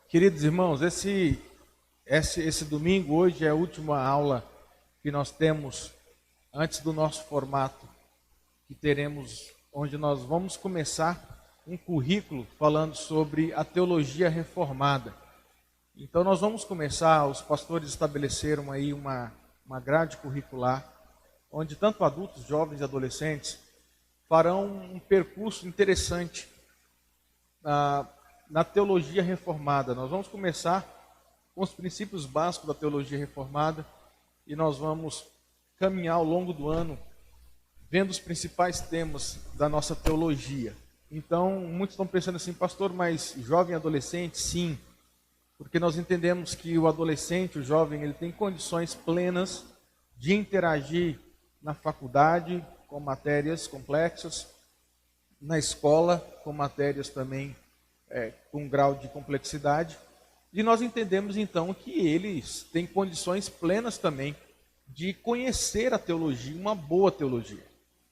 Queridos irmãos, esse domingo, hoje é a última aula que nós temos antes do nosso formato, que teremos, onde nós vamos começar um currículo falando sobre a teologia reformada. Então nós vamos começar, os pastores estabeleceram aí uma grade curricular, onde tanto adultos, jovens e adolescentes farão um percurso interessante na teologia reformada. Nós vamos começar com os princípios básicos da teologia reformada e nós vamos caminhar ao longo do ano vendo os principais temas da nossa teologia. Então, muitos estão pensando assim, pastor, mas jovem e adolescente? Sim, porque nós entendemos que o adolescente, o jovem, ele tem condições plenas de interagir na faculdade com matérias complexas, na escola com matérias também com grau de complexidade, e nós entendemos então que eles têm condições plenas também de conhecer a teologia, uma boa teologia.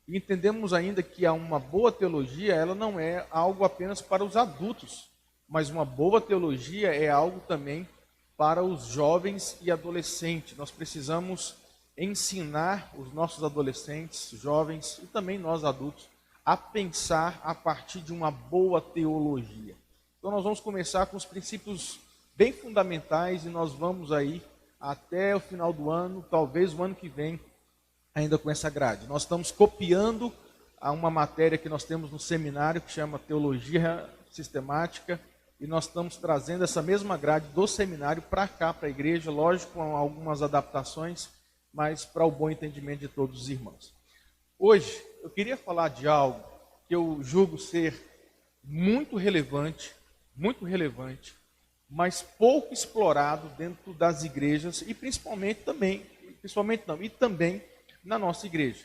E entendemos ainda que uma boa teologia, ela não é algo apenas para os adultos, mas uma boa teologia é algo também para os jovens e adolescentes. Nós precisamos ensinar os nossos adolescentes, jovens e também nós adultos a pensar a partir de uma boa teologia. Então nós vamos começar com os princípios bem fundamentais e nós vamos aí até o final do ano, talvez o ano que vem, ainda com essa grade. Nós estamos copiando uma matéria que nós temos no seminário que chama Teologia Sistemática e nós estamos trazendo essa mesma grade do seminário para cá, para a igreja, lógico, com algumas adaptações, mas para o bom entendimento de todos os irmãos. Hoje eu queria falar de algo que eu julgo ser muito relevante, mas pouco explorado dentro das igrejas e principalmente também na nossa igreja.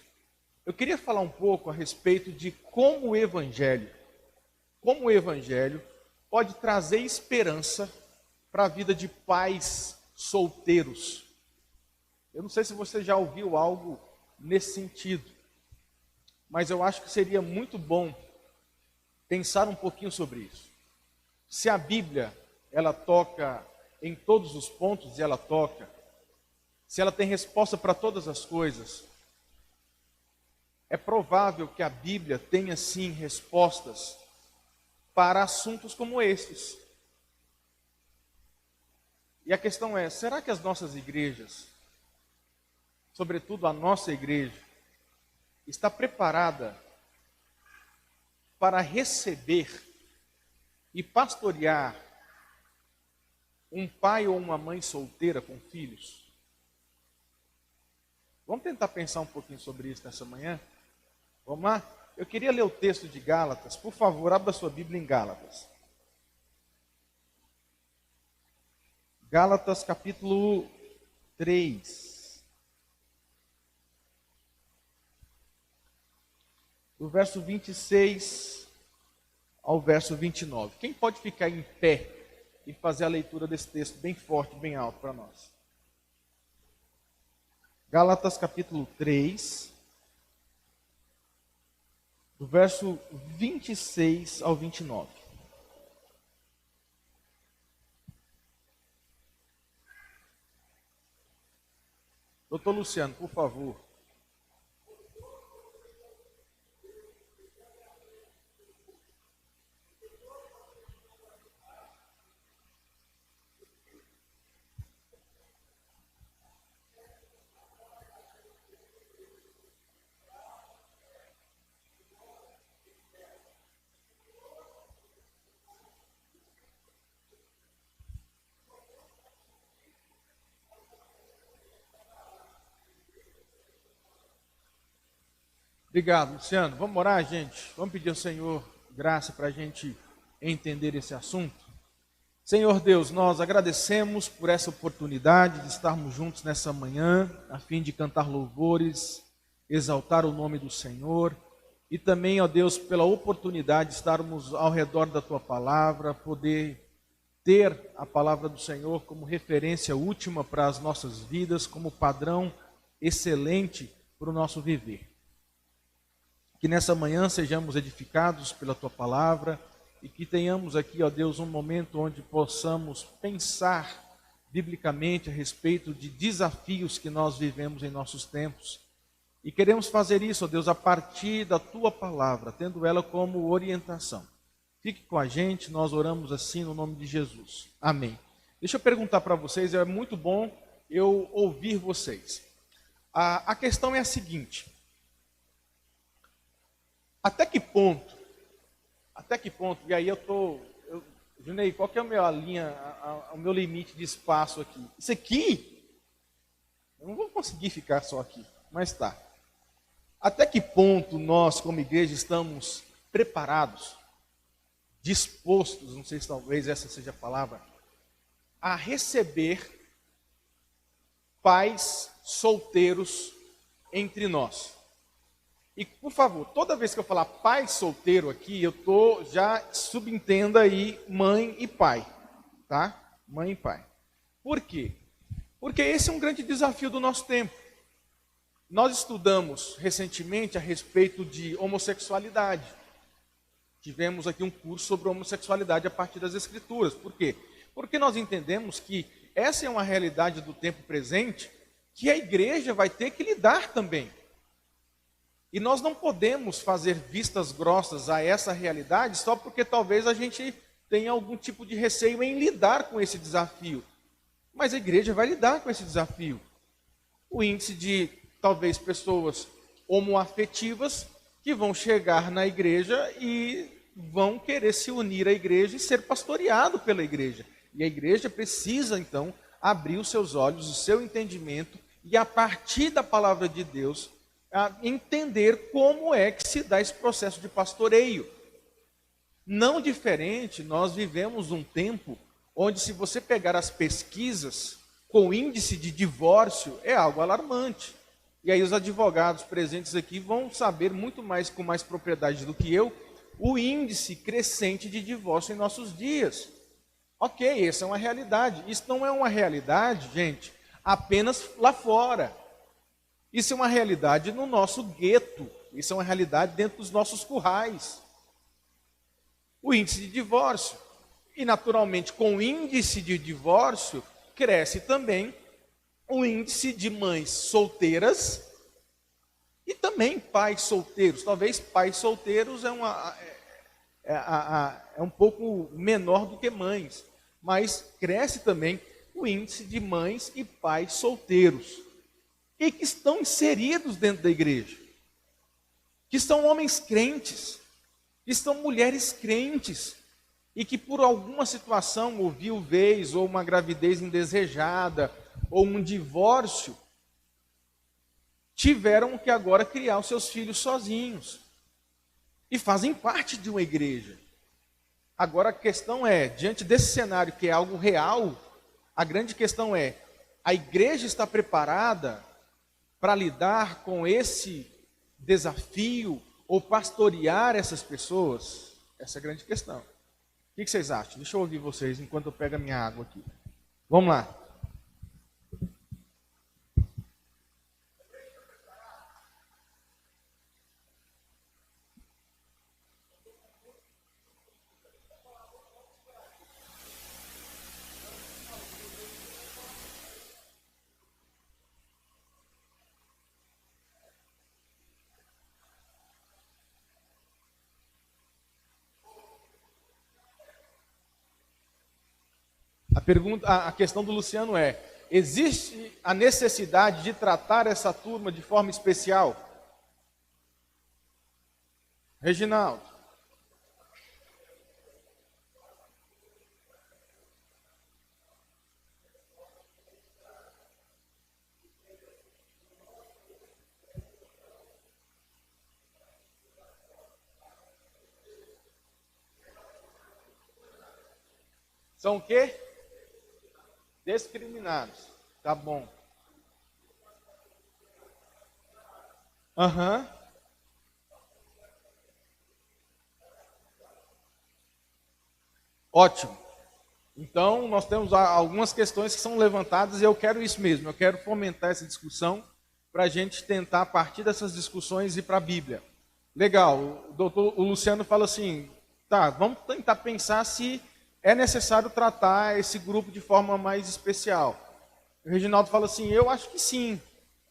Eu queria falar um pouco a respeito de como o evangelho pode trazer esperança para a vida de pais solteiros. Eu não sei se você já ouviu algo nesse sentido, mas eu acho que seria muito bom pensar um pouquinho sobre isso. Se a Bíblia, ela toca em todos os pontos, e ela toca, se ela tem resposta para todas as coisas, é provável que a Bíblia tenha sim respostas para assuntos como estes. E a questão é, será que as nossas igrejas, sobretudo a nossa igreja, está preparada para receber e pastorear um pai ou uma mãe solteira com filhos? Vamos tentar pensar um pouquinho sobre isso nessa manhã? Vamos lá? Eu queria ler o texto de Gálatas. Por favor, abra sua Bíblia em Gálatas. Gálatas capítulo 3. Do verso 26 ao verso 29. Quem pode ficar em pé e fazer a leitura desse texto bem forte, bem alto para nós? Gálatas capítulo 3, do verso 26 ao 29. Doutor Luciano, por favor. Obrigado, Luciano. Vamos orar, gente? Vamos pedir ao Senhor graça para a gente entender esse assunto? Senhor Deus, nós agradecemos por essa oportunidade de estarmos juntos nessa manhã, a fim de cantar louvores, exaltar o nome do Senhor, e também, ó Deus, pela oportunidade de estarmos ao redor da Tua Palavra, poder ter a Palavra do Senhor como referência última para as nossas vidas, como padrão excelente para o nosso viver. Que nessa manhã sejamos edificados pela Tua Palavra, e que tenhamos aqui, ó Deus, um momento onde possamos pensar biblicamente a respeito de desafios que nós vivemos em nossos tempos. E queremos fazer isso, ó Deus, a partir da Tua palavra, tendo ela como orientação. Fique com a gente, nós oramos assim no nome de Jesus. Amém. Deixa eu perguntar para vocês, é muito bom eu ouvir vocês. A questão é a seguinte: até que ponto, e aí Junei, qual que é a linha, o meu limite de espaço aqui? Isso aqui, eu não vou conseguir ficar só aqui, mas tá. Até que ponto nós, como igreja, estamos preparados, dispostos, não sei se talvez essa seja a palavra, a receber pais solteiros entre nós? E, por favor, toda vez que eu falar pai solteiro aqui, já subentenda aí mãe e pai, tá? Mãe e pai. Por quê? Porque esse é um grande desafio do nosso tempo. Nós estudamos recentemente a respeito de homossexualidade. Tivemos aqui um curso sobre homossexualidade a partir das Escrituras. Por quê? Porque nós entendemos que essa é uma realidade do tempo presente que a igreja vai ter que lidar também. E nós não podemos fazer vistas grossas a essa realidade só porque talvez a gente tenha algum tipo de receio em lidar com esse desafio. Mas a igreja vai lidar com esse desafio. O índice de, talvez, pessoas homoafetivas que vão chegar na igreja e vão querer se unir à igreja e ser pastoreado pela igreja. E a igreja precisa, então, abrir os seus olhos, o seu entendimento, e a partir da palavra de Deus, a entender como é que se dá esse processo de pastoreio. Não diferente, nós vivemos um tempo onde, se você pegar as pesquisas, com índice de divórcio, é algo alarmante. E aí os advogados presentes aqui vão saber muito mais, com mais propriedade do que eu, o índice crescente de divórcio em nossos dias. Ok, essa é uma realidade. Isso não é uma realidade, gente, apenas lá fora. Isso é uma realidade no nosso gueto. Isso é uma realidade dentro dos nossos currais. O índice de divórcio. E, naturalmente, com o índice de divórcio, cresce também o índice de mães solteiras e também pais solteiros. Talvez pais solteiros é um pouco menor do que mães. Mas cresce também o índice de mães e pais solteiros. E que estão inseridos dentro da igreja, que são homens crentes, que são mulheres crentes, e que por alguma situação, ou viuvez, ou uma gravidez indesejada, ou um divórcio, tiveram que agora criar os seus filhos sozinhos, e fazem parte de uma igreja. Agora a questão é, diante desse cenário que é algo real, a grande questão é, a igreja está preparada para lidar com esse desafio ou pastorear essas pessoas? Essa é a grande questão. O que vocês acham? Deixa eu ouvir vocês enquanto eu pego a minha água aqui. Vamos lá. A questão do Luciano é: existe a necessidade de tratar essa turma de forma especial? Reginaldo. São o quê? Discriminados. Tá bom. Aham. Ótimo. Então, nós temos algumas questões que são levantadas e eu quero isso mesmo. Eu quero fomentar essa discussão para a gente tentar, a partir dessas discussões, ir para a Bíblia. Legal. O Luciano fala assim, Tá, vamos tentar pensar se é necessário tratar esse grupo de forma mais especial. O Reginaldo fala assim, eu acho que sim,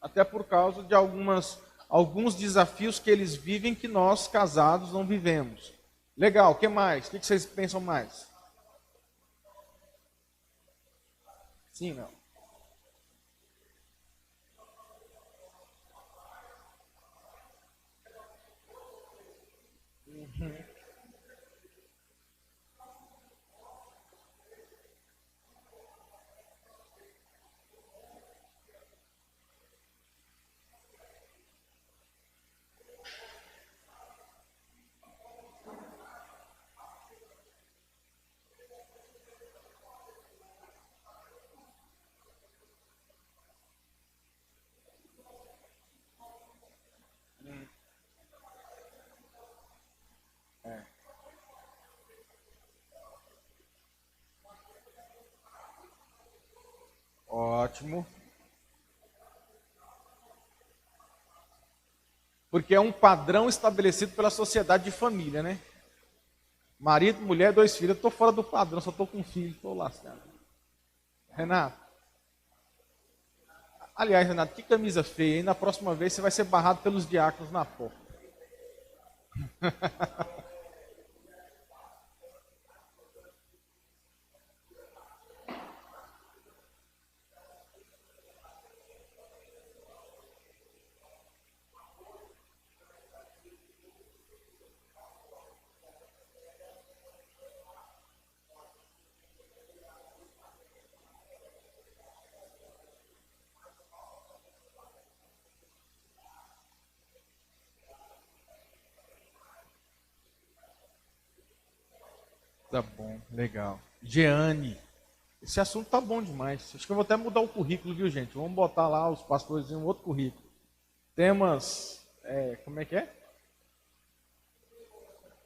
até por causa de alguns desafios que eles vivem que nós, casados, não vivemos. Legal, o que mais? O que vocês pensam mais? Sim, não. Ótimo. Porque é um padrão estabelecido pela sociedade de família, né? Marido, mulher, 2 filhos. Eu estou fora do padrão, só estou com um filho, estou lascado. Renato. Aliás, Renato, que camisa feia, hein? Na próxima vez você vai ser barrado pelos diáconos na porta. Tá bom, legal. Jeane, esse assunto tá bom demais. Acho que eu vou até mudar o currículo, viu, gente? Vamos botar lá os pastores em um outro currículo. Temas, como é que é?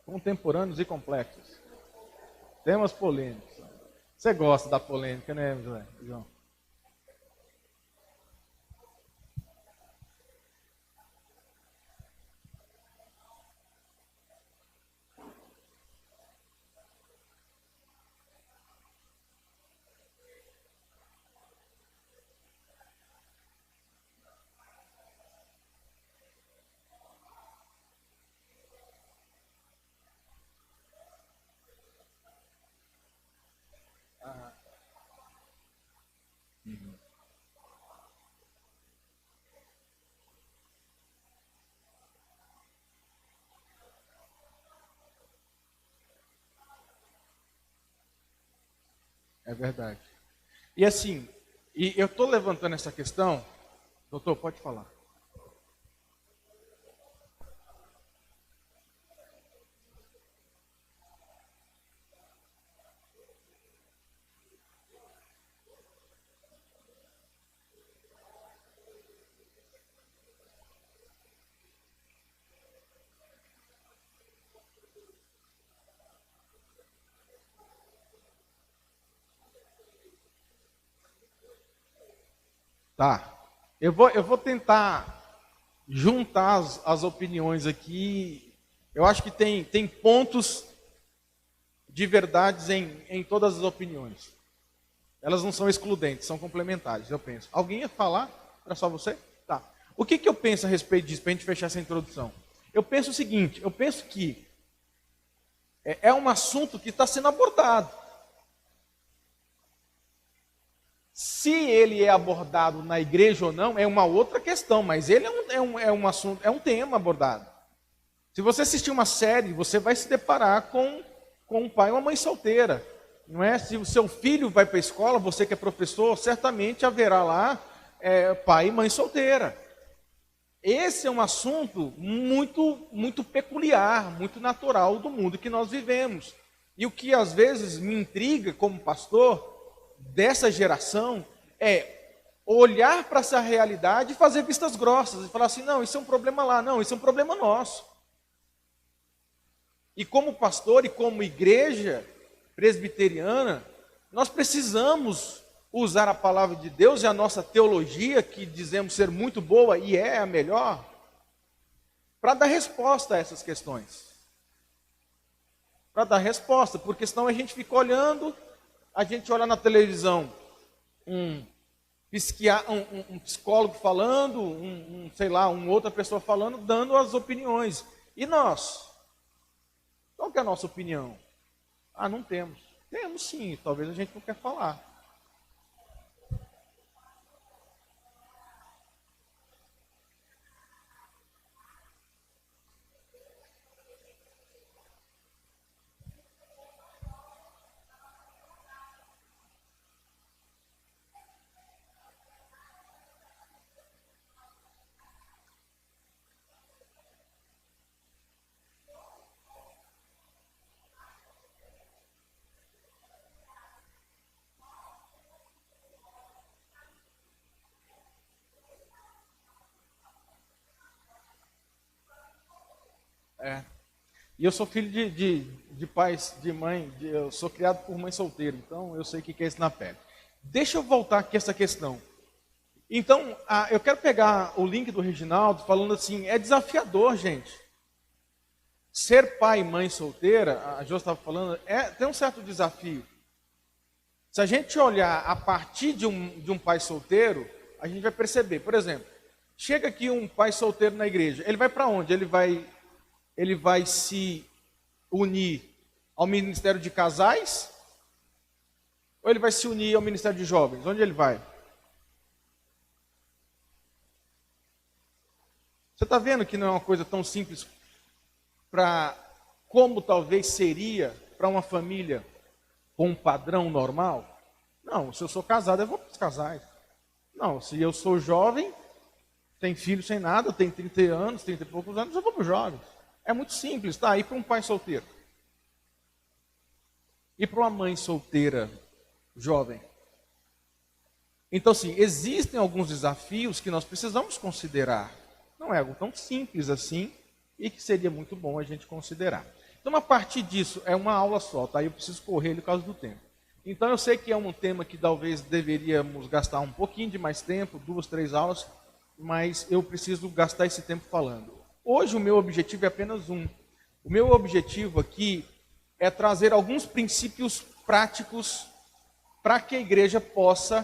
Contemporâneos e complexos. Temas polêmicos. Você gosta da polêmica, né, João? É verdade. E assim, eu estou levantando essa questão, doutor, pode falar. Tá. Eu vou tentar juntar as opiniões aqui. Eu acho que tem pontos de verdades em todas as opiniões. Elas não são excludentes, são complementares, eu penso. Alguém ia falar? Era só você? Tá. O que eu penso a respeito disso, para a gente fechar essa introdução? Eu penso o seguinte, eu penso que é um assunto que está sendo abordado. Se ele é abordado na igreja ou não, é uma outra questão, mas ele é um assunto, é um tema abordado. Se você assistir uma série, você vai se deparar com um pai e uma mãe solteira. Não é? Se o seu filho vai para a escola, você que é professor, certamente haverá lá pai e mãe solteira. Esse é um assunto muito, muito peculiar, muito natural do mundo que nós vivemos. E o que às vezes me intriga como pastor dessa geração é olhar para essa realidade e fazer vistas grossas e falar assim, não, isso é um problema lá, não, isso é um problema nosso. E como pastor e como igreja presbiteriana, nós precisamos usar a palavra de Deus e a nossa teologia, que dizemos ser muito boa e é a melhor, para dar resposta a essas questões. para dar resposta, porque senão a gente fica olhando, a gente olha na televisão um psicólogo falando, sei lá, uma outra pessoa falando, dando as opiniões. E nós? Qual que é a nossa opinião? Ah, não temos. Temos sim, talvez a gente não quer falar. É. E eu sou filho de pais, de mãe, eu sou criado por mãe solteira, então eu sei o que é isso na pele. Deixa eu voltar aqui a essa questão. Então, eu quero pegar o link do Reginaldo falando assim, é desafiador, gente. Ser pai e mãe solteira, a Jo estava falando, tem um certo desafio. Se a gente olhar a partir de um pai solteiro, a gente vai perceber, por exemplo, chega aqui um pai solteiro na igreja, ele vai para onde? Ele vai se unir ao ministério de casais? Ou ele vai se unir ao ministério de jovens? Onde ele vai? Você está vendo que não é uma coisa tão simples como talvez seria para uma família com um padrão normal? Não, se eu sou casado, eu vou para os casais. Não, se eu sou jovem, tem filho sem nada, tem 30 anos, 30 e poucos anos, eu vou para os jovens. É muito simples, tá? E para um pai solteiro? E para uma mãe solteira jovem? Então, assim, existem alguns desafios que nós precisamos considerar. Não é algo tão simples assim e que seria muito bom a gente considerar. Então, a partir disso, é uma aula só, tá? Eu preciso correr por causa do tempo. Então, eu sei que é um tema que talvez deveríamos gastar um pouquinho de mais tempo, 2, 3 aulas, mas eu preciso gastar esse tempo falando. Hoje o meu objetivo é apenas um. O meu objetivo aqui é trazer alguns princípios práticos para que a igreja possa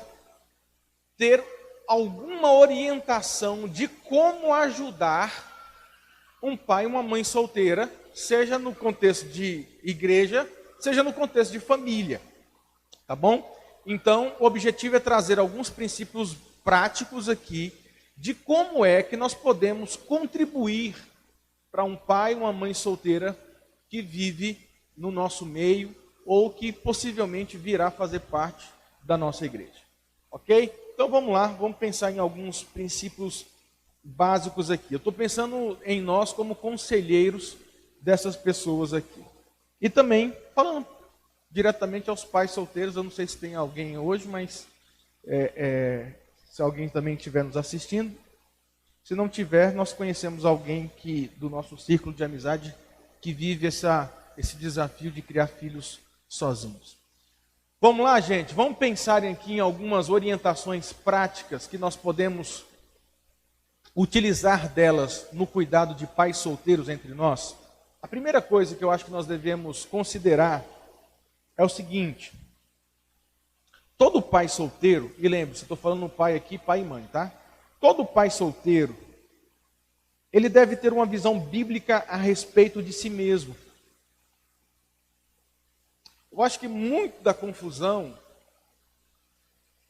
ter alguma orientação de como ajudar um pai e uma mãe solteira, seja no contexto de igreja, seja no contexto de família. Tá bom? Então, o objetivo é trazer alguns princípios práticos aqui de como é que nós podemos contribuir para um pai e uma mãe solteira que vive no nosso meio ou que possivelmente virá fazer parte da nossa igreja. Ok? Então vamos lá, vamos pensar em alguns princípios básicos aqui. Eu estou pensando em nós como conselheiros dessas pessoas aqui. E também falando diretamente aos pais solteiros, eu não sei se tem alguém hoje, mas se alguém também estiver nos assistindo, se não tiver, nós conhecemos alguém do nosso círculo de amizade que vive esse desafio de criar filhos sozinhos. Vamos lá, gente, vamos pensar aqui em algumas orientações práticas que nós podemos utilizar delas no cuidado de pais solteiros entre nós. A primeira coisa que eu acho que nós devemos considerar é o seguinte: todo pai solteiro, e lembre-se, estou falando pai aqui, pai e mãe, tá? Todo pai solteiro, ele deve ter uma visão bíblica a respeito de si mesmo. Eu acho que muito da confusão,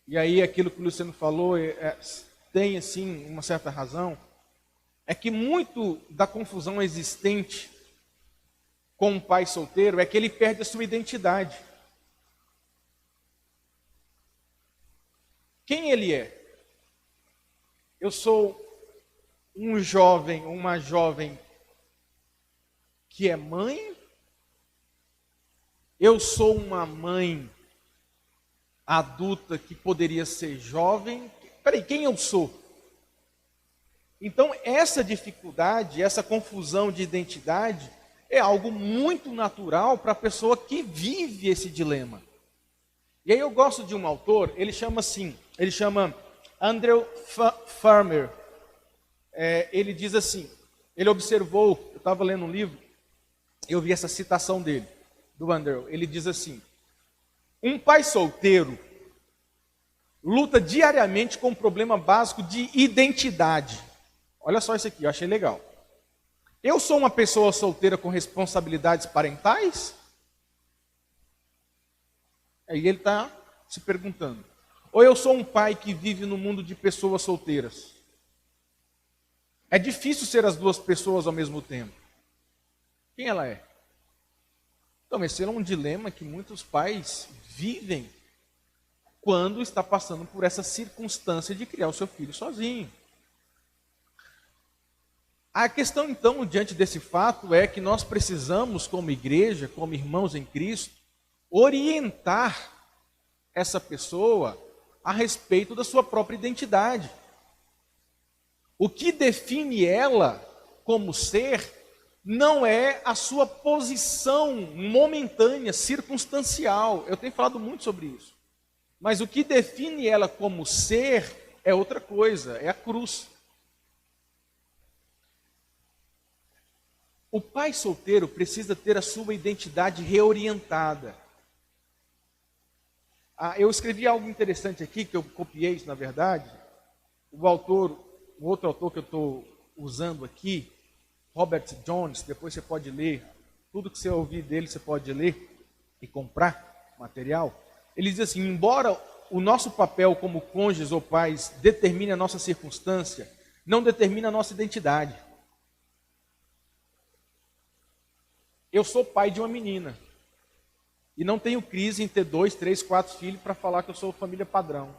e aí aquilo que o Luciano falou tem assim uma certa razão, é que muito da confusão existente com um pai solteiro é que ele perde a sua identidade. Quem ele é? Eu sou um jovem, uma jovem que é mãe? Eu sou uma mãe adulta que poderia ser jovem? Peraí, quem eu sou? Então, essa dificuldade, essa confusão de identidade é algo muito natural para a pessoa que vive esse dilema. E aí eu gosto de um autor, ele chama Andrew Farmer. Ele diz assim, ele observou, eu estava lendo um livro, eu vi essa citação dele. do Andrew, ele diz assim: um pai solteiro luta diariamente com um problema básico de identidade. Olha só isso aqui, eu achei legal. Eu sou uma pessoa solteira com responsabilidades parentais? Aí ele está se perguntando. Ou eu sou um pai que vive no mundo de pessoas solteiras? É difícil ser as duas pessoas ao mesmo tempo. Quem ela é? Então, esse é um dilema que muitos pais vivem quando está passando por essa circunstância de criar o seu filho sozinho. A questão, então, diante desse fato, é que nós precisamos, como igreja, como irmãos em Cristo, orientar essa pessoa a respeito da sua própria identidade. O que define ela como ser não é a sua posição momentânea, circunstancial. Eu tenho falado muito sobre isso. Mas o que define ela como ser é outra coisa, é a cruz. O pai solteiro precisa ter a sua identidade reorientada. Eu escrevi algo interessante aqui, que eu copiei isso, na verdade. O outro autor que eu estou usando aqui, Robert Jones, depois você pode ler, tudo que você ouvir dele você pode ler e comprar material. Ele diz assim: embora o nosso papel como cônjuges ou pais determine a nossa circunstância, não determina a nossa identidade. Eu sou pai de uma menina e não tenho crise em ter 2, 3, 4 filhos para falar que eu sou família padrão.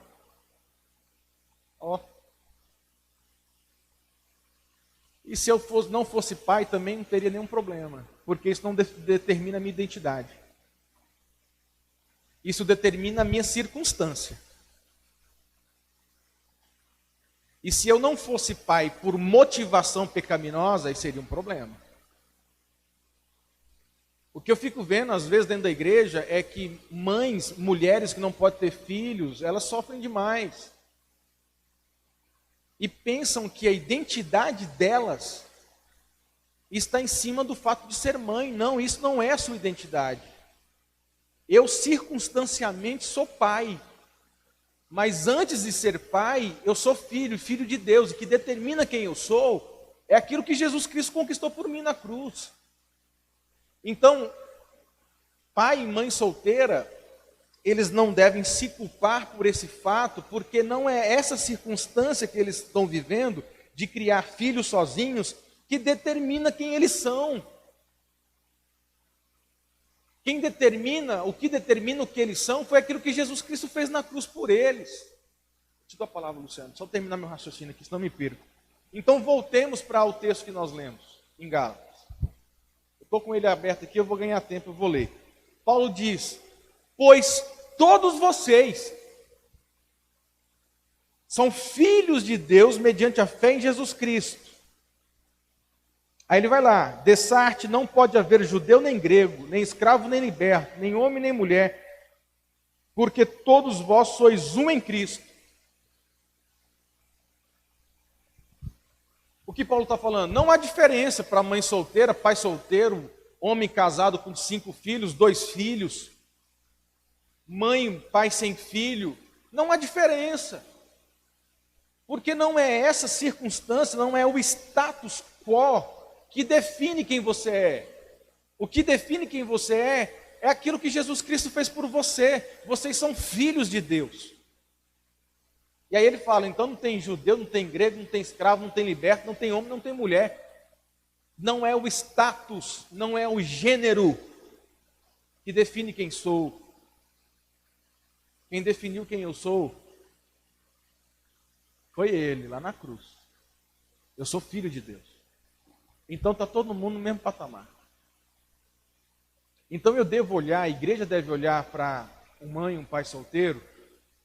E se eu não fosse pai também não teria nenhum problema, porque isso não determina a minha identidade. Isso determina a minha circunstância. E se eu não fosse pai por motivação pecaminosa, aí seria um problema. O que eu fico vendo, às vezes, dentro da igreja, é que mães, mulheres que não podem ter filhos, elas sofrem demais. E pensam que a identidade delas está em cima do fato de ser mãe. Não, isso não é a sua identidade. Eu, circunstancialmente, sou pai. Mas antes de ser pai, eu sou filho, filho de Deus. E que determina quem eu sou é aquilo que Jesus Cristo conquistou por mim na cruz. Então, pai e mãe solteira, eles não devem se culpar por esse fato, porque não é essa circunstância que eles estão vivendo, de criar filhos sozinhos, que determina quem eles são. O que determina o que eles são, foi aquilo que Jesus Cristo fez na cruz por eles. Te dou a palavra, Luciano, só terminar meu raciocínio aqui, senão me perco. Então, voltemos para o texto que nós lemos, em Gálatas. Estou com ele aberto aqui, eu vou ganhar tempo, eu vou ler. Paulo diz: pois todos vocês são filhos de Deus mediante a fé em Jesus Cristo. Aí ele vai lá: dessarte não pode haver judeu nem grego, nem escravo nem liberto, nem homem nem mulher, porque todos vós sois um em Cristo. O que Paulo está falando? Não há diferença para mãe solteira, pai solteiro, homem casado com 5 filhos, 2 filhos, mãe, pai sem filho. Não há diferença. Porque não é essa circunstância, não é o status quo que define quem você é. O que define quem você é aquilo que Jesus Cristo fez por você. Vocês são filhos de Deus. E aí ele fala: então não tem judeu, não tem grego, não tem escravo, não tem liberto, não tem homem, não tem mulher. Não é o status, não é o gênero que define quem sou. Quem definiu quem eu sou foi ele, lá na cruz. Eu sou filho de Deus. Então está todo mundo no mesmo patamar. Então eu devo olhar, a igreja deve olhar para uma mãe e um pai solteiro,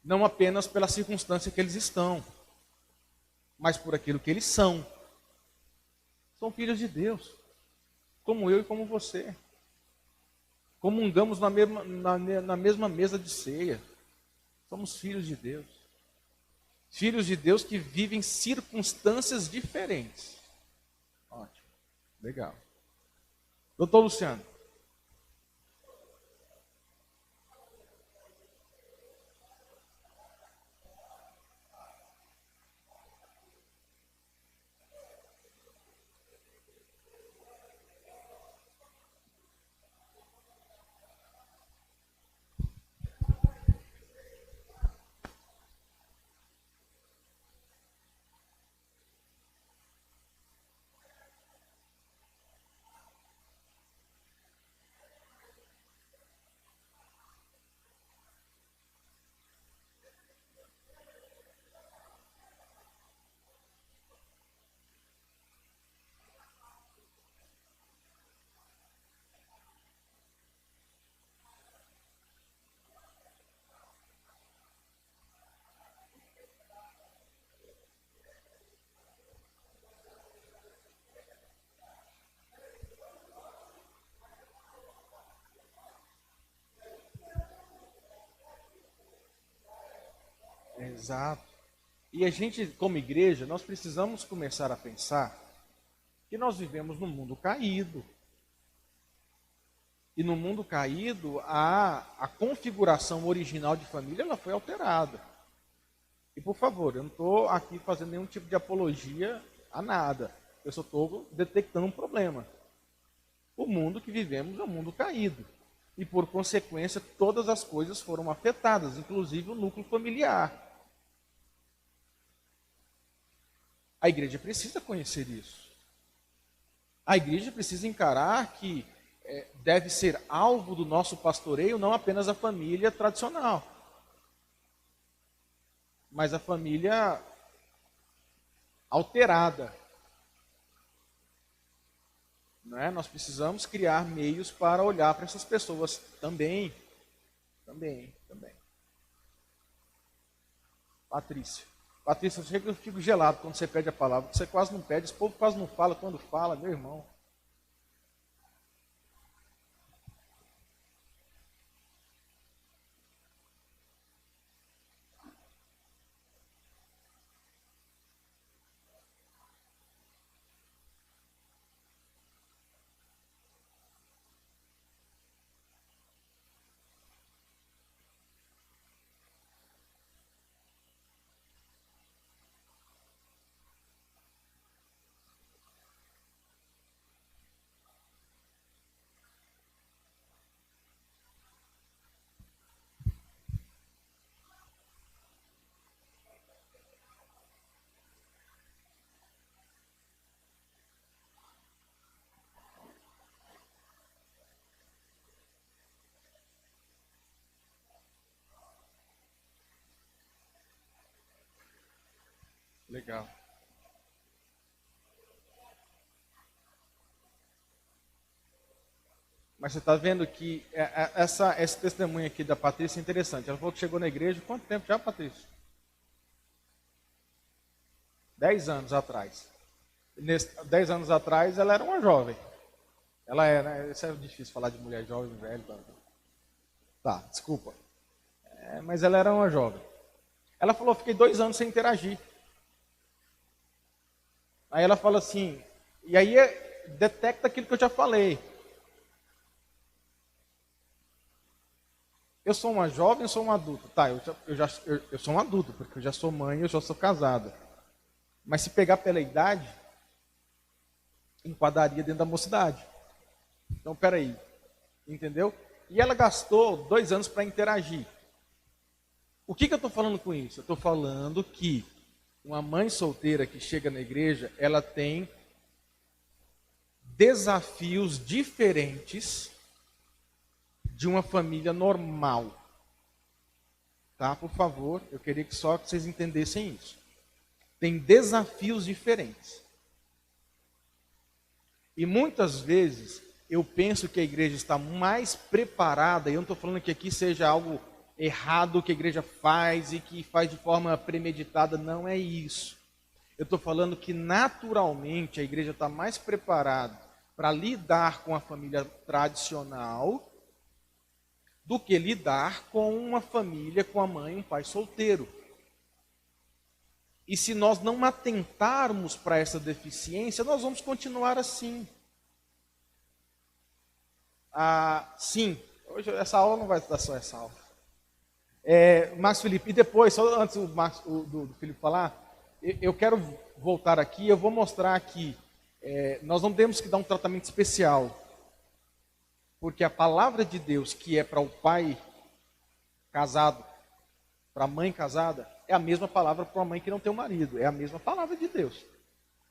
não apenas pela circunstância que eles estão, mas por aquilo que eles são. São filhos de Deus, como eu e como você. Comungamos na mesma mesa de ceia. Somos filhos de Deus. Filhos de Deus que vivem circunstâncias diferentes. Ótimo, legal. Doutor Luciano, Exato. E a gente, como igreja, nós precisamos começar a pensar que nós vivemos num mundo caído. E no mundo caído, a configuração original de família ela foi alterada. E por favor, eu não estou aqui fazendo nenhum tipo de apologia a nada. Eu só estou detectando um problema. O mundo que vivemos é um mundo caído. E por consequência, todas as coisas foram afetadas, inclusive o núcleo familiar. A igreja precisa conhecer isso. A igreja precisa encarar que deve ser alvo do nosso pastoreio não apenas a família tradicional, mas a família alterada. Não é? Nós precisamos criar meios para olhar para essas pessoas também. Patrícia. Patrícia, eu sei que eu fico gelado quando você pede a palavra. Você quase não pede, esse povo quase não fala. Quando fala, meu irmão. Legal. Mas você está vendo que esse testemunho aqui da Patrícia é interessante. Ela falou que chegou na igreja, quanto tempo já, Patrícia? 10 anos atrás. 10 anos atrás ela era uma jovem. Ela é, né? Isso é difícil falar de mulher jovem, velho. Tá, desculpa. Mas ela era uma jovem. Ela falou, fiquei 2 anos sem interagir. Aí ela fala assim, e aí detecta aquilo que eu já falei. Eu sou uma jovem, eu sou um adulto. Tá, eu sou um adulto, porque eu já sou mãe, eu já sou casada. Mas se pegar pela idade, enquadraria dentro da mocidade. Então, peraí, entendeu? E ela gastou 2 anos para interagir. O que eu estou falando com isso? Eu estou falando que uma mãe solteira que chega na igreja, ela tem desafios diferentes de uma família normal. Tá? Por favor, eu queria que só que vocês entendessem isso. Tem desafios diferentes. E muitas vezes eu penso que a igreja está mais preparada, e eu não estou falando que aqui seja algo errado que a igreja faz e que faz de forma premeditada, não é isso. Eu estou falando que naturalmente a igreja está mais preparada para lidar com a família tradicional do que lidar com uma família com a mãe e um pai solteiro. E se nós não atentarmos para essa deficiência, nós vamos continuar assim. Sim, hoje essa aula não vai dar só essa aula. Marcos Felipe, e depois, só antes do Felipe falar, eu quero voltar aqui, eu vou mostrar aqui, nós não temos que dar um tratamento especial, porque a palavra de Deus, que é para o pai casado, para a mãe casada, é a mesma palavra para a mãe que não tem um marido, é a mesma palavra de Deus,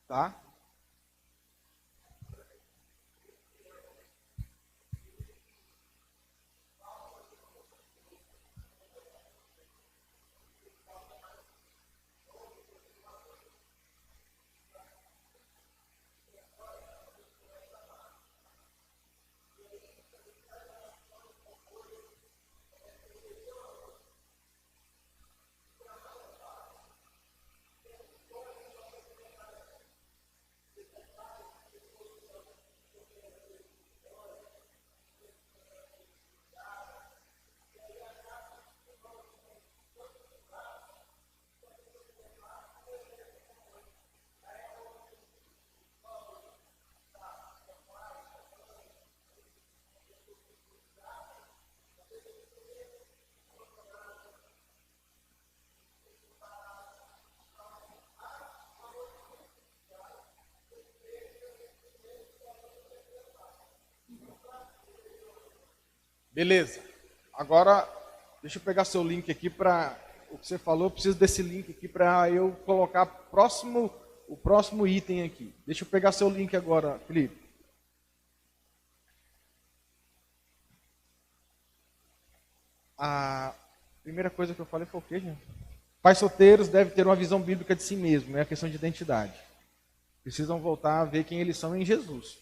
tá? Beleza. Agora, deixa eu pegar seu link aqui para o que você falou. Eu preciso desse link aqui para eu colocar o próximo item aqui. Deixa eu pegar seu link agora, Felipe. A primeira coisa que eu falei foi o quê, gente? Pais solteiros devem ter uma visão bíblica de si mesmo, é a questão de identidade. Precisam voltar a ver quem eles são em Jesus.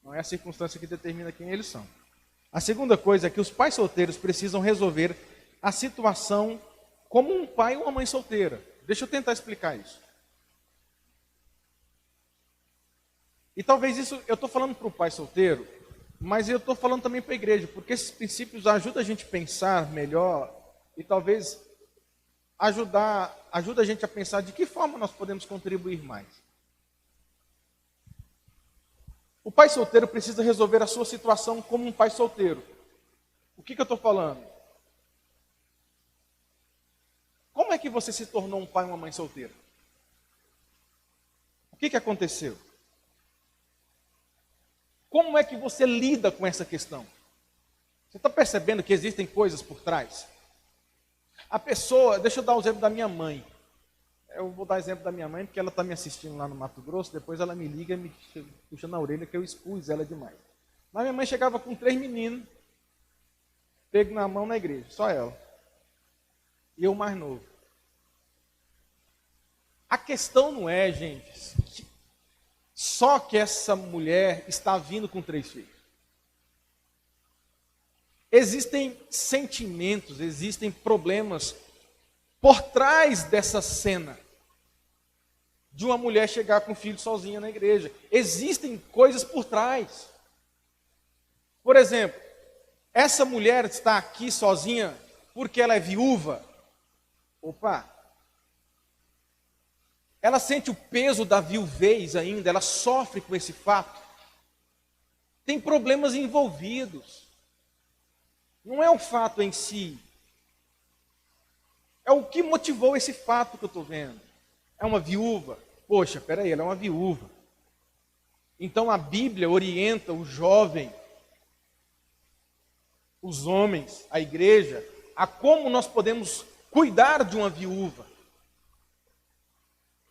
Não é a circunstância que determina quem eles são. A segunda coisa é que os pais solteiros precisam resolver a situação como um pai ou uma mãe solteira. Deixa eu tentar explicar isso. E talvez isso, eu estou falando para o pai solteiro, mas eu estou falando também para a igreja, porque esses princípios ajudam a gente a pensar melhor e talvez ajuda a gente a pensar de que forma nós podemos contribuir mais. O pai solteiro precisa resolver a sua situação como um pai solteiro. O que eu estou falando? Como é que você se tornou um pai ou uma mãe solteira? O que aconteceu? Como é que você lida com essa questão? Você está percebendo que existem coisas por trás? A pessoa, deixa eu dar o exemplo da minha mãe. Eu vou dar exemplo da minha mãe, porque ela está me assistindo lá no Mato Grosso, depois ela me liga e me puxa na orelha que eu expus ela demais. Mas minha mãe chegava com 3 meninos, pego na mão na igreja, só ela. E eu mais novo. A questão não é, gente, só que essa mulher está vindo com 3 filhos. Existem sentimentos, existem problemas por trás dessa cena de uma mulher chegar com o filho sozinha na igreja. Existem coisas por trás. Por exemplo, essa mulher está aqui sozinha porque ela é viúva. Opa! Ela sente o peso da viuvez ainda, ela sofre com esse fato. Tem problemas envolvidos. Não é o fato em si. É o que motivou esse fato que eu estou vendo. É uma viúva? Poxa, peraí, ela é uma viúva. Então a Bíblia orienta o jovem, os homens, a igreja, a como nós podemos cuidar de uma viúva.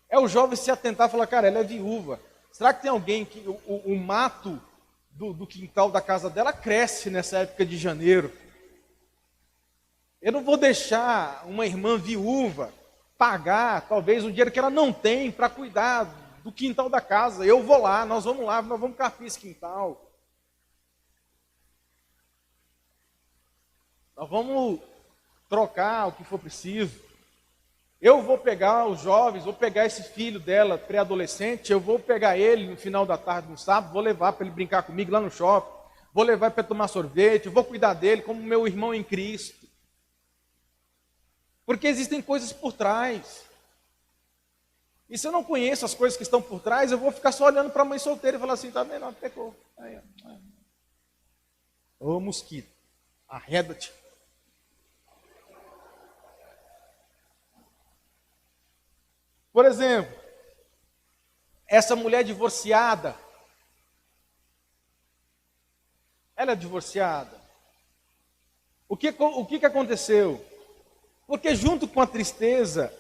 É o jovem se atentar e falar, cara, ela é viúva. Será que tem alguém que o mato do quintal da casa dela cresce nessa época de janeiro? Eu não vou deixar uma irmã viúva pagar, talvez, um dinheiro que ela não tem para cuidar do quintal da casa. Eu vou lá, nós vamos carpir esse quintal. Nós vamos trocar o que for preciso. Eu vou pegar os jovens, vou pegar esse filho dela, pré-adolescente, eu vou pegar ele no final da tarde, no sábado, vou levar para ele brincar comigo lá no shopping, vou levar para tomar sorvete, vou cuidar dele como meu irmão em Cristo. Porque existem coisas por trás. E se eu não conheço as coisas que estão por trás, eu vou ficar só olhando para a mãe solteira e falar assim, tá vendo? Pecou. Ô mosquito, arreda-te. Por exemplo, essa mulher divorciada, ela é divorciada. O que aconteceu? Porque junto com a tristeza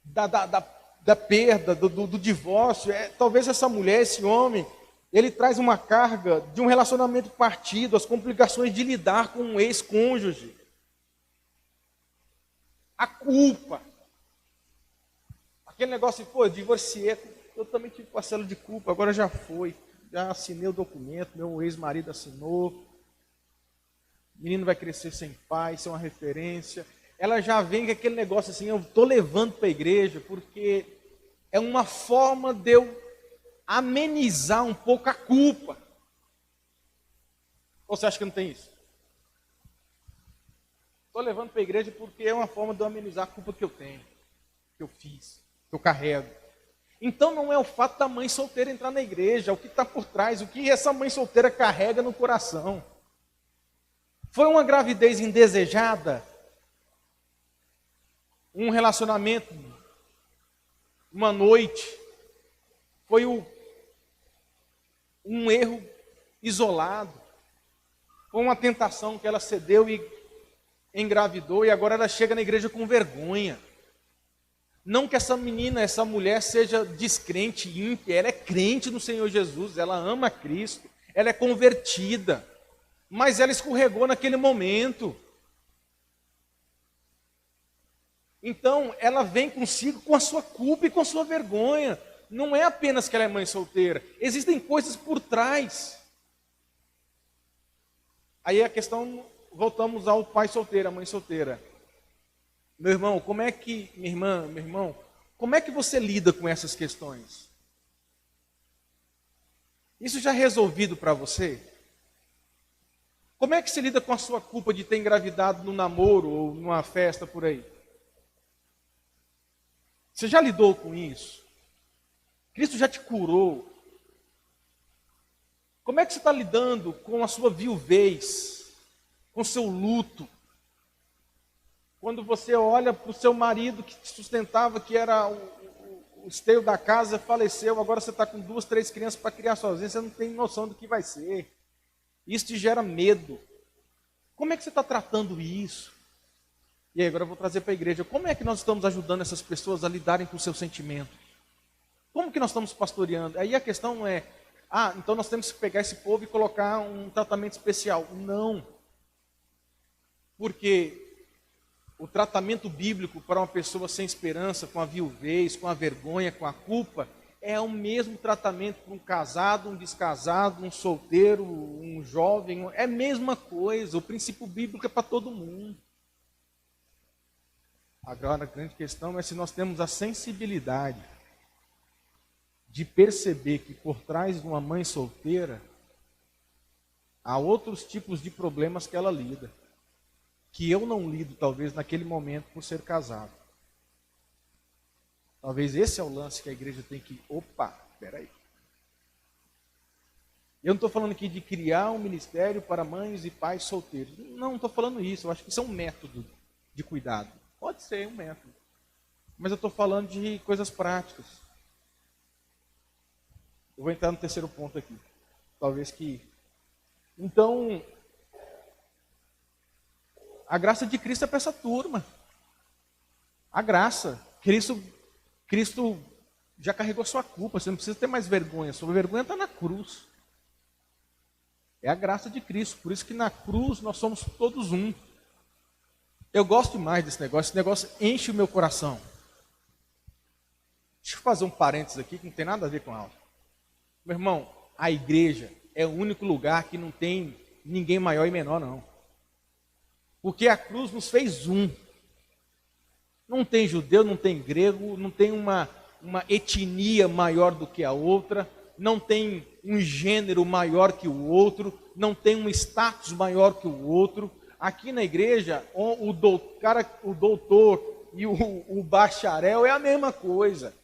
da perda, do divórcio, talvez essa mulher, esse homem, ele traz uma carga de um relacionamento partido, as complicações de lidar com um ex-cônjuge. A culpa. Aquele negócio de, pô, eu divorciei, eu também tive parcela de culpa, agora já foi. Já assinei o documento, meu ex-marido assinou. O menino vai crescer sem pai, sem uma referência. Ela já vem com aquele negócio assim, eu estou levando para a igreja, porque é uma forma de eu amenizar um pouco a culpa. Ou você acha que não tem isso? Estou levando para a igreja porque é uma forma de eu amenizar a culpa que eu tenho, que eu fiz, que eu carrego. Então não é o fato da mãe solteira entrar na igreja, é o que está por trás, o que essa mãe solteira carrega no coração. Foi uma gravidez indesejada? Um relacionamento, uma noite? Foi um erro isolado? Foi uma tentação que ela cedeu e engravidou, e agora ela chega na igreja com vergonha. Não que essa menina, essa mulher seja descrente, ímpia, ela é crente no Senhor Jesus, ela ama Cristo, ela é convertida, mas ela escorregou naquele momento. Então, ela vem consigo com a sua culpa e com a sua vergonha. Não é apenas que ela é mãe solteira, existem coisas por trás. Aí a questão, voltamos ao pai solteiro, a mãe solteira. Meu irmão, minha irmã, meu irmão, como é que você lida com essas questões? Isso já é resolvido para você? Como é que você lida com a sua culpa de ter engravidado no namoro ou numa festa por aí? Você já lidou com isso? Cristo já te curou? Como é que você está lidando com a sua viuvez, com o seu luto? Quando você olha para o seu marido que te sustentava, que era o esteio da casa, faleceu, agora você está com 2, 3 crianças para criar sozinho, você não tem noção do que vai ser. Isso te gera medo. Como é que você está tratando isso? E aí, agora eu vou trazer para a igreja. Como é que nós estamos ajudando essas pessoas a lidarem com os seus sentimentos? Como que nós estamos pastoreando? Aí a questão é, então nós temos que pegar esse povo e colocar um tratamento especial. Não. Porque o tratamento bíblico para uma pessoa sem esperança, com a viuvez, com a vergonha, com a culpa, é o mesmo tratamento para um casado, um descasado, um solteiro, um jovem. É a mesma coisa. O princípio bíblico é para todo mundo. Agora, a grande questão é se nós temos a sensibilidade de perceber que por trás de uma mãe solteira há outros tipos de problemas que ela lida, que eu não lido talvez naquele momento por ser casado. Talvez esse é o lance que a igreja tem que, peraí. Eu não estou falando aqui de criar um ministério para mães e pais solteiros. Não estou falando isso, eu acho que isso é um método de cuidado. Pode ser um método. Mas eu estou falando de coisas práticas. Eu vou entrar no terceiro ponto aqui. Talvez que... Então, a graça de Cristo é para essa turma. A graça. Cristo já carregou sua culpa. Você não precisa ter mais vergonha. Sua vergonha está na cruz. É a graça de Cristo. Por isso que na cruz nós somos todos um. Eu gosto mais desse negócio. Esse negócio enche o meu coração. Deixa eu fazer um parênteses aqui que não tem nada a ver com a aula. Meu irmão, a igreja é o único lugar que não tem ninguém maior e menor, não. Porque a cruz nos fez um. Não tem judeu, não tem grego, não tem uma etnia maior do que a outra, não tem um gênero maior que o outro, não tem um status maior que o outro. Aqui na igreja, o doutor e o bacharel é a mesma coisa.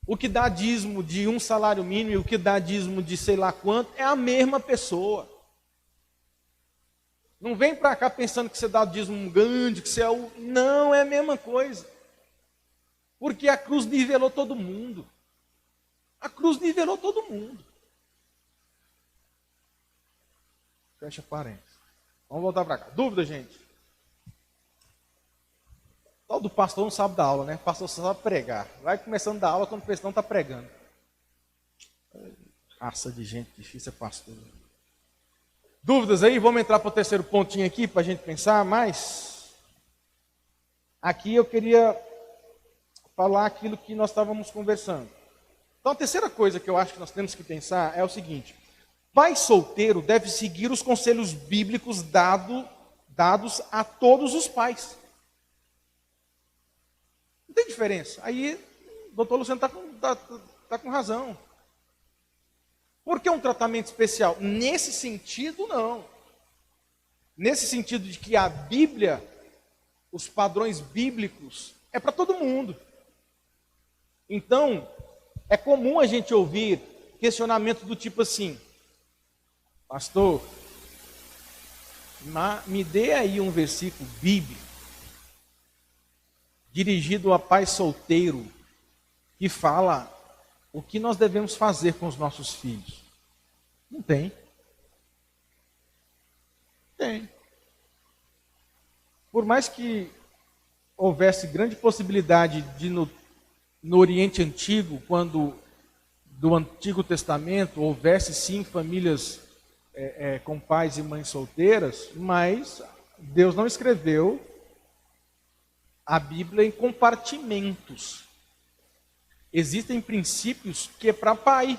O que dá dízimo de um salário mínimo e o que dá dízimo de sei lá quanto é a mesma pessoa. Não vem para cá pensando que você dá dízimo grande, que você é o... Não, é a mesma coisa. Porque a cruz nivelou todo mundo. A cruz nivelou todo mundo. Fecha parênteses. Vamos voltar para cá. Dúvida, gente? Todo pastor não sabe dar aula, né? O pastor só sabe pregar. Vai começando a dar aula quando o pastor não está pregando. Raça de gente difícil é pastor. Dúvidas aí? Vamos entrar para o terceiro pontinho aqui para a gente pensar mais. Aqui eu queria falar aquilo que nós estávamos conversando. Então a terceira coisa que eu acho que nós temos que pensar é o seguinte: pai solteiro deve seguir os conselhos bíblicos dados a todos os pais. Não tem diferença. Aí o doutor Luciano está com razão. Por que um tratamento especial? Nesse sentido, não. Nesse sentido de que a Bíblia, os padrões bíblicos, é para todo mundo. Então, é comum a gente ouvir questionamento do tipo assim: pastor, me dê aí um versículo bíblico dirigido a pai solteiro que fala o que nós devemos fazer com os nossos filhos. Não tem. tem. Por mais que houvesse grande possibilidade de no Oriente Antigo, quando do Antigo Testamento, houvesse sim famílias com pais e mães solteiras, mas Deus não escreveu a Bíblia em compartimentos. Existem princípios que é para pai.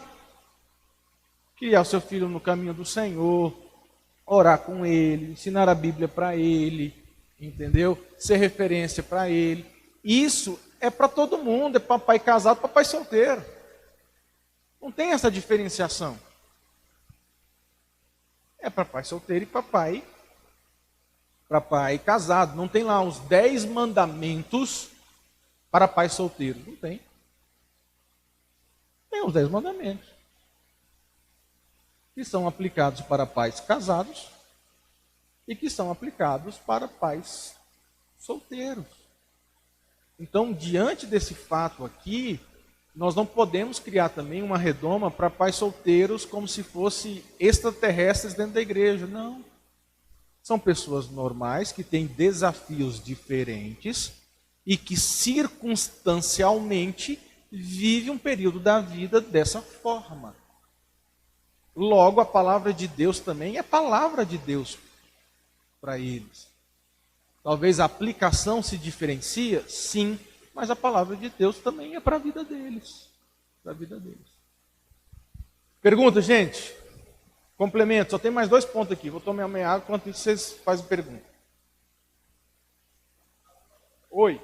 Criar o seu filho no caminho do Senhor, orar com ele, ensinar a Bíblia para ele, entendeu? Ser referência para ele. Isso é para todo mundo, é para pai casado, para pai solteiro. Não tem essa diferenciação. É para pai solteiro e para pai casado. Não tem lá os 10 mandamentos para pai solteiro. Não tem. Tem os 10 mandamentos. Que são aplicados para pais casados e que são aplicados para pais solteiros. Então, diante desse fato aqui, nós não podemos criar também uma redoma para pais solteiros como se fossem extraterrestres dentro da igreja. Não. São pessoas normais que têm desafios diferentes e que circunstancialmente vivem um período da vida dessa forma. Logo, a palavra de Deus também é palavra de Deus para eles. Talvez a aplicação se diferencia, sim, mas a palavra de Deus também é para a vida deles. Para a vida deles. Pergunta, gente? Complemento, só tem mais 2 pontos aqui. Vou tomar minha água enquanto vocês fazem pergunta. Oi.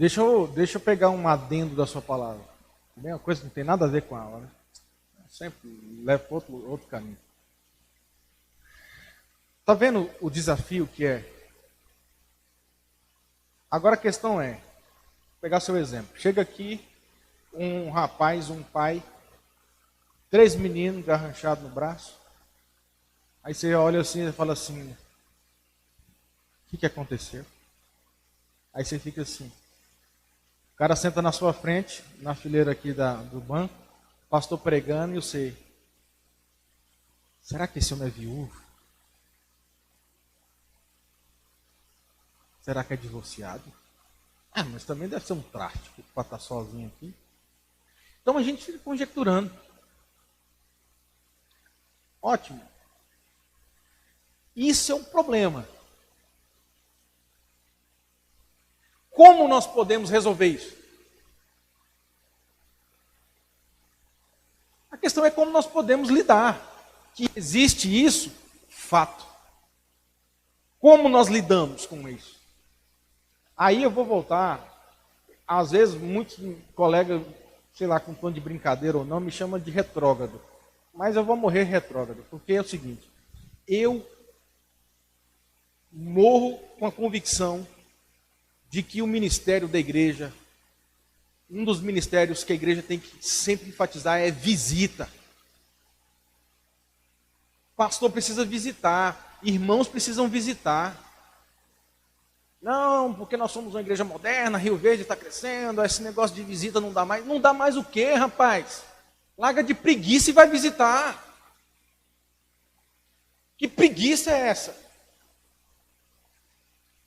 Deixa eu pegar um adendo da sua palavra. É uma coisa que não tem nada a ver com ela, né? Sempre leva para outro caminho. Está vendo o desafio que é? Agora a questão é, vou pegar seu exemplo. Chega aqui um rapaz, um pai, 3 meninos garranchados no braço. Aí você olha assim e fala assim, o que aconteceu? Aí você fica assim. O cara senta na sua frente, na fileira aqui do banco, pastor pregando, e eu sei. Será que esse homem é viúvo? Será que é divorciado? Ah, mas também deve ser um traste para estar sozinho aqui. Então a gente fica conjecturando. Ótimo. Isso é um problema. Como nós podemos resolver isso? A questão é como nós podemos lidar. Que existe isso, fato. Como nós lidamos com isso? Aí eu vou voltar. Às vezes, muitos colegas, sei lá, com tom de brincadeira ou não, me chamam de retrógrado. Mas eu vou morrer retrógrado, porque é o seguinte: eu morro com a convicção de que o ministério da igreja, um dos ministérios que a igreja tem que sempre enfatizar é visita. Pastor precisa visitar, irmãos precisam visitar. Não, porque nós somos uma igreja moderna, Rio Verde está crescendo, esse negócio de visita não dá mais. Não dá mais o quê, rapaz? Larga de preguiça e vai visitar. Que preguiça é essa?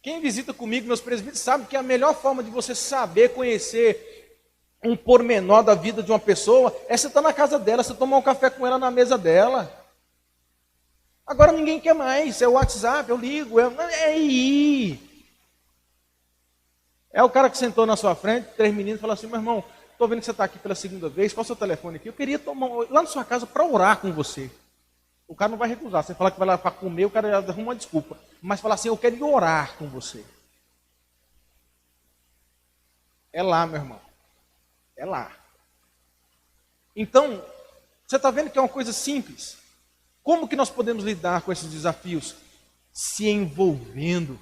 Quem visita comigo, meus presbíteros, sabe que a melhor forma de você saber, conhecer um pormenor da vida de uma pessoa é você estar na casa dela, você tomar um café com ela na mesa dela. Agora ninguém quer mais, é o WhatsApp, eu ligo, é o cara que sentou na sua frente, 3 meninos, e falou assim: meu irmão, estou vendo que você está aqui pela segunda vez, qual é o seu telefone aqui? Eu queria lá na sua casa para orar com você. O cara não vai recusar. Você fala que vai lá para comer, o cara arruma uma desculpa. Mas falar assim: eu quero ir orar com você. É lá, meu irmão. É lá. Então, você está vendo que é uma coisa simples. Como que nós podemos lidar com esses desafios? Se envolvendo.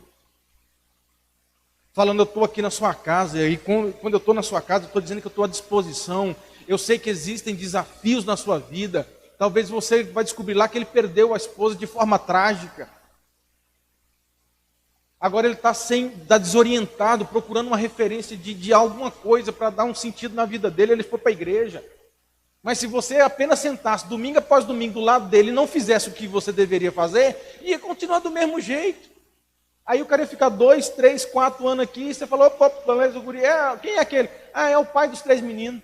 Falando, eu estou aqui na sua casa, e quando eu estou na sua casa, eu estou dizendo que eu estou à disposição. Eu sei que existem desafios na sua vida. Talvez você vai descobrir lá que ele perdeu a esposa de forma trágica. Agora ele está desorientado, procurando uma referência de alguma coisa para dar um sentido na vida dele. Ele foi para a igreja. Mas se você apenas sentasse domingo após domingo do lado dele e não fizesse o que você deveria fazer, ia continuar do mesmo jeito. Aí o cara ia ficar 2, 3, 4 anos aqui, e você falou: opa, beleza, o guri, quem é aquele? É o pai dos 3 meninos.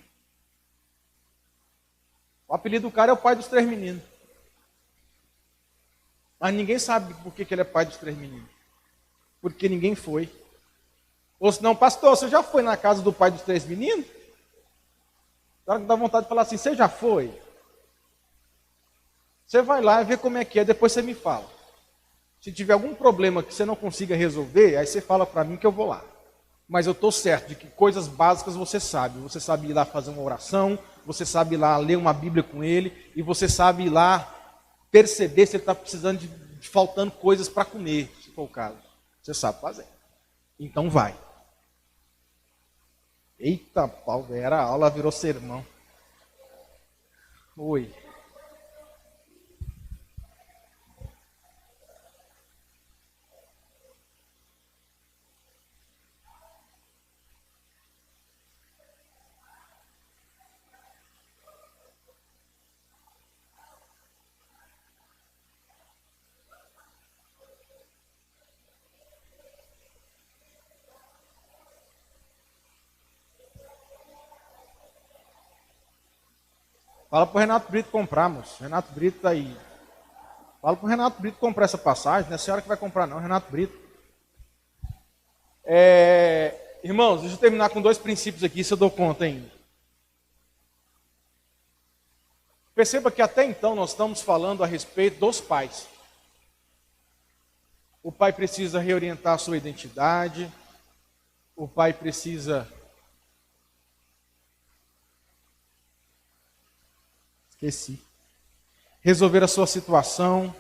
O apelido do cara é o pai dos 3 meninos. Mas ninguém sabe por que ele é pai dos 3 meninos. Porque ninguém foi. Ou senão, pastor, você já foi na casa do pai dos 3 meninos? Dá vontade de falar assim: você já foi? Você vai lá e vê como é que é, depois você me fala. Se tiver algum problema que você não consiga resolver, aí você fala para mim que eu vou lá. Mas eu estou certo de que coisas básicas você sabe. Você sabe ir lá fazer uma oração, você sabe ir lá ler uma Bíblia com ele, e você sabe ir lá perceber se ele está precisando de faltando coisas para comer, se for o caso. Você sabe fazer. Então vai. Eita, pau, era aula, virou sermão. Oi. Fala pro Renato Brito comprar, moço. Renato Brito tá aí. Fala pro Renato Brito comprar essa passagem. Não é a senhora que vai comprar, não. Renato Brito. Irmãos, deixa eu terminar com 2 princípios aqui, se eu dou conta ainda. Perceba que até então nós estamos falando a respeito dos pais. O pai precisa reorientar a sua identidade. O pai precisa... Esqueci. Resolver a sua situação,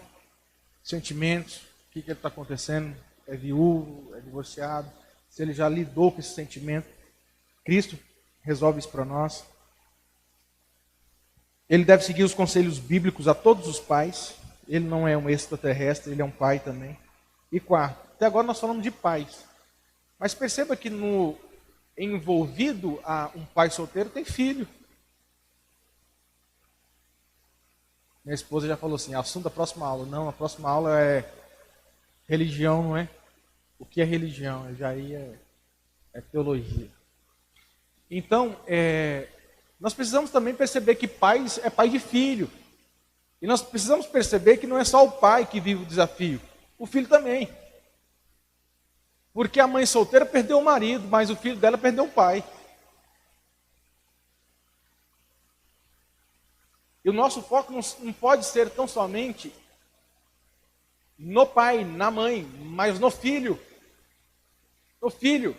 sentimentos, o que está acontecendo, é viúvo, é divorciado, se ele já lidou com esse sentimento, Cristo resolve isso para nós. Ele deve seguir os conselhos bíblicos a todos os pais, ele não é um extraterrestre, ele é um pai também. E 4, até agora nós falamos de pais, mas perceba que envolvido a um pai solteiro tem filho. Minha esposa já falou assim: assunto da próxima aula. Não, a próxima aula é religião, não é? O que é religião? Já ia é teologia. Então, nós precisamos também perceber que pai é pai de filho. E nós precisamos perceber que não é só o pai que vive o desafio, o filho também. Porque a mãe solteira perdeu o marido, mas o filho dela perdeu o pai. E o nosso foco não pode ser tão somente no pai, na mãe, mas no filho. No filho.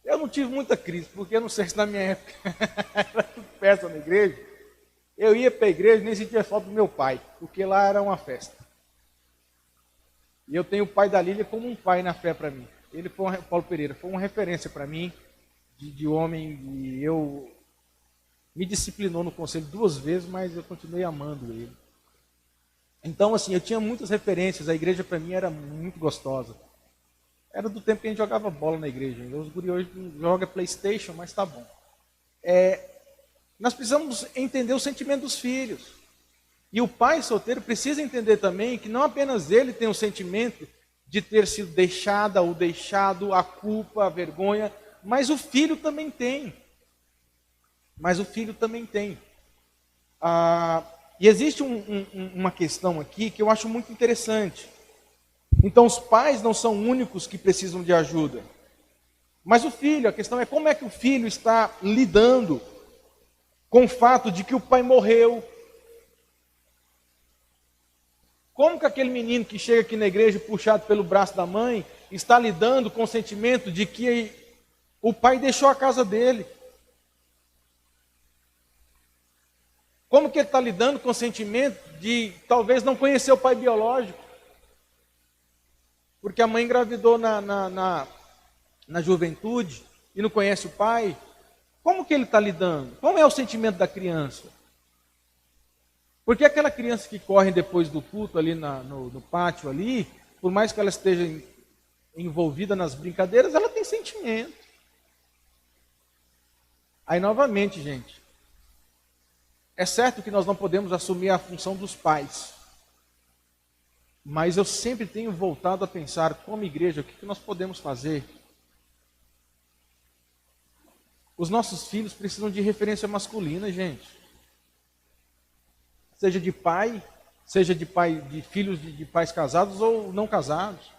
Eu não tive muita crise, porque eu não sei se na minha época era tudo festa na igreja. Eu ia para a igreja e nem sentia falta do meu pai, porque lá era uma festa. E eu tenho o pai da Lília como um pai na fé para mim. Ele foi Paulo Pereira, foi uma referência para mim, de homem, e eu... me disciplinou no conselho 2 vezes, mas eu continuei amando ele. Então, assim, eu tinha muitas referências. A igreja para mim era muito gostosa. Era do tempo que a gente jogava bola na igreja. Os guri hoje jogam PlayStation, mas tá bom. Nós precisamos entender o sentimento dos filhos. E o pai solteiro precisa entender também que não apenas ele tem o sentimento de ter sido deixada ou deixado, a culpa, a vergonha, mas o filho também tem. E existe uma questão aqui que eu acho muito interessante. Então, os pais não são únicos que precisam de ajuda. Mas o filho, a questão é como é que o filho está lidando com o fato de que o pai morreu. Como que aquele menino que chega aqui na igreja puxado pelo braço da mãe está lidando com o sentimento de que o pai deixou a casa dele? Como que ele está lidando com o sentimento de talvez não conhecer o pai biológico? Porque a mãe engravidou na juventude e não conhece o pai. Como que ele está lidando? Como é o sentimento da criança? Porque aquela criança que corre depois do culto ali no pátio ali, por mais que ela esteja envolvida nas brincadeiras, ela tem sentimento. Aí novamente, gente, é certo que nós não podemos assumir a função dos pais. Mas eu sempre tenho voltado a pensar, como igreja, o que nós podemos fazer? Os nossos filhos precisam de referência masculina, gente. Seja de pai, seja de filhos de pais casados ou não casados.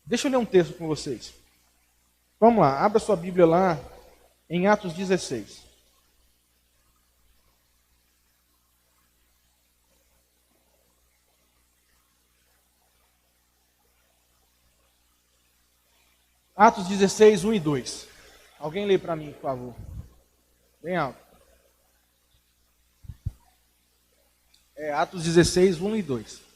Deixa eu ler um texto com vocês. Vamos lá, abra sua Bíblia lá em Atos 16. Atos 16, 1 e 2. Alguém lê para mim, por favor. Bem alto. Atos 16, 1 e 2.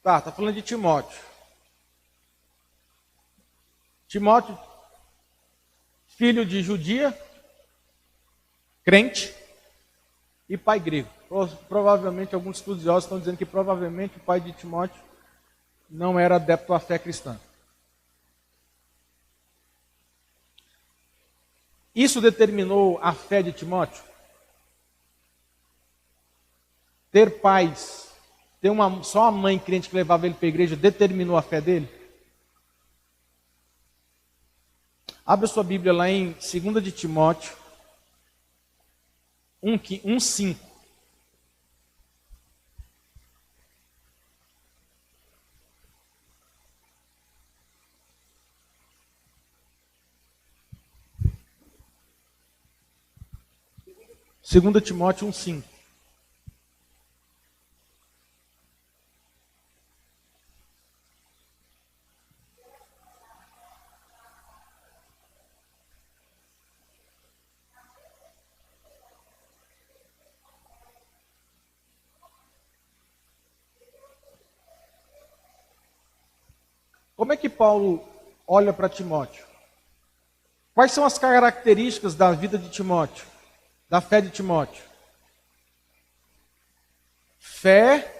Tá falando de Timóteo. Timóteo, filho de judia, crente e pai grego. Provavelmente, alguns estudiosos estão dizendo que provavelmente o pai de Timóteo não era adepto à fé cristã. Isso determinou a fé de Timóteo? Ter pais, ter só a mãe crente que levava ele para a igreja, determinou a fé dele? Abra sua Bíblia lá em 2 de Timóteo 1:5. Segunda Timóteo 1:5. Como é que Paulo olha para Timóteo? Quais são as características da vida de Timóteo, da fé de Timóteo? Fé,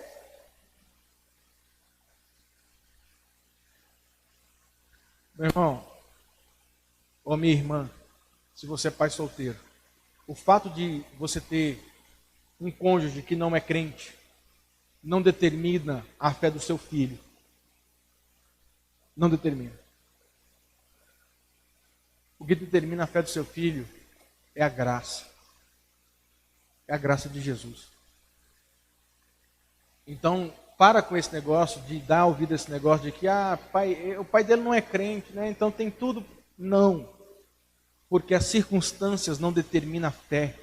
meu irmão, ou minha irmã, se você é pai solteiro, o fato de você ter um cônjuge que não é crente, não determina a fé do seu filho. Não determina. O que determina a fé do seu filho é a graça. É a graça de Jesus. Então, para com esse negócio de dar ouvido a esse negócio de que o pai dele não é crente, né? Então tem tudo. Não. Porque as circunstâncias não determinam a fé.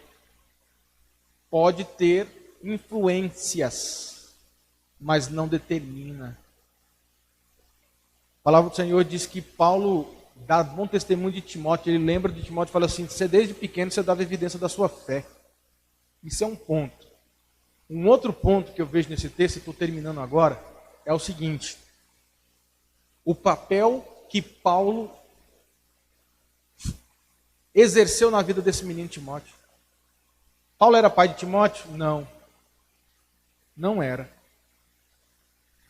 Pode ter influências, mas não determina. A palavra do Senhor diz que Paulo dá bom testemunho de Timóteo. Ele lembra de Timóteo e fala assim: você desde pequeno você dava evidência da sua fé. Isso é um ponto. Um outro ponto que eu vejo nesse texto, e estou terminando agora, é o seguinte: o papel que Paulo exerceu na vida desse menino Timóteo. Paulo era pai de Timóteo? Não. Não era.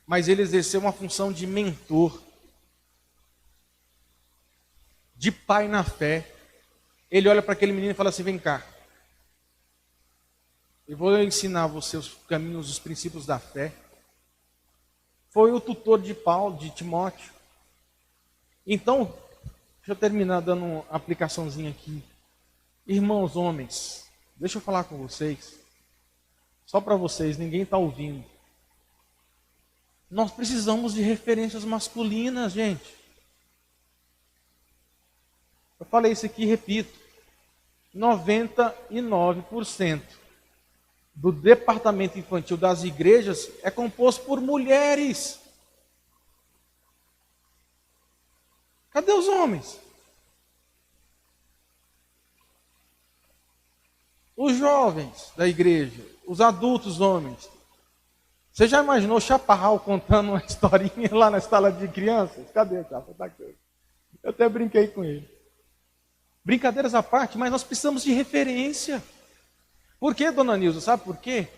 Mas ele exerceu uma função de mentor, de pai na fé. Ele olha para aquele menino e fala assim: vem cá, eu vou ensinar você os caminhos, os princípios da fé. Foi o tutor de Paulo, de Timóteo. Então, deixa eu terminar dando uma aplicaçãozinha aqui. Irmãos homens, deixa eu falar com vocês. Só para vocês, ninguém está ouvindo. Nós precisamos de referências masculinas, gente. Eu falei isso aqui e repito. 99% do departamento infantil das igrejas é composto por mulheres. Cadê os homens? Os jovens da igreja, os adultos homens. Você já imaginou o Chaparral contando uma historinha lá na sala de crianças? Cadê o Chaparral? Tá aqui. Eu até brinquei com ele. Brincadeiras à parte, mas nós precisamos de referência. Por quê, dona Nilza? Sabe por quê?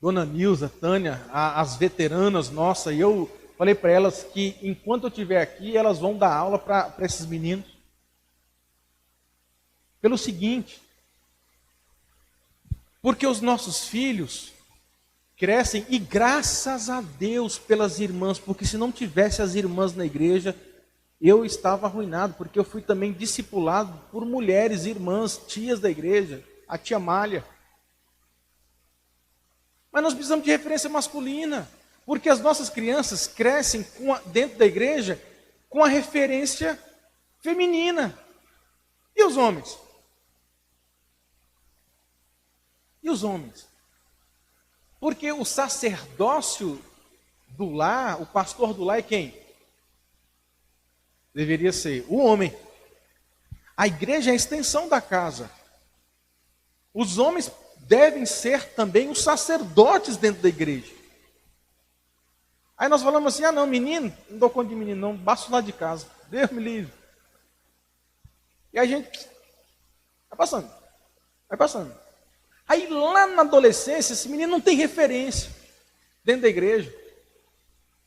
Dona Nilza, Tânia, as veteranas nossas, e eu falei para elas que enquanto eu estiver aqui, elas vão dar aula para esses meninos. Pelo seguinte: porque os nossos filhos crescem, e graças a Deus pelas irmãs, porque se não tivesse as irmãs na igreja, eu estava arruinado, porque eu fui também discipulado por mulheres, irmãs, tias da igreja, a tia Malha. Mas nós precisamos de referência masculina, porque as nossas crianças crescem dentro da igreja com a referência feminina. E os homens? E os homens? Porque o sacerdócio do lar, o pastor do lar é quem? Deveria ser o homem. A igreja é a extensão da casa. Os homens devem ser também os sacerdotes dentro da igreja. Aí nós falamos assim: ah não, menino, não dou conta de menino não, basta lá de casa, Deus me livre. E a gente vai passando, vai passando. Aí lá na adolescência, esse menino não tem referência dentro da igreja,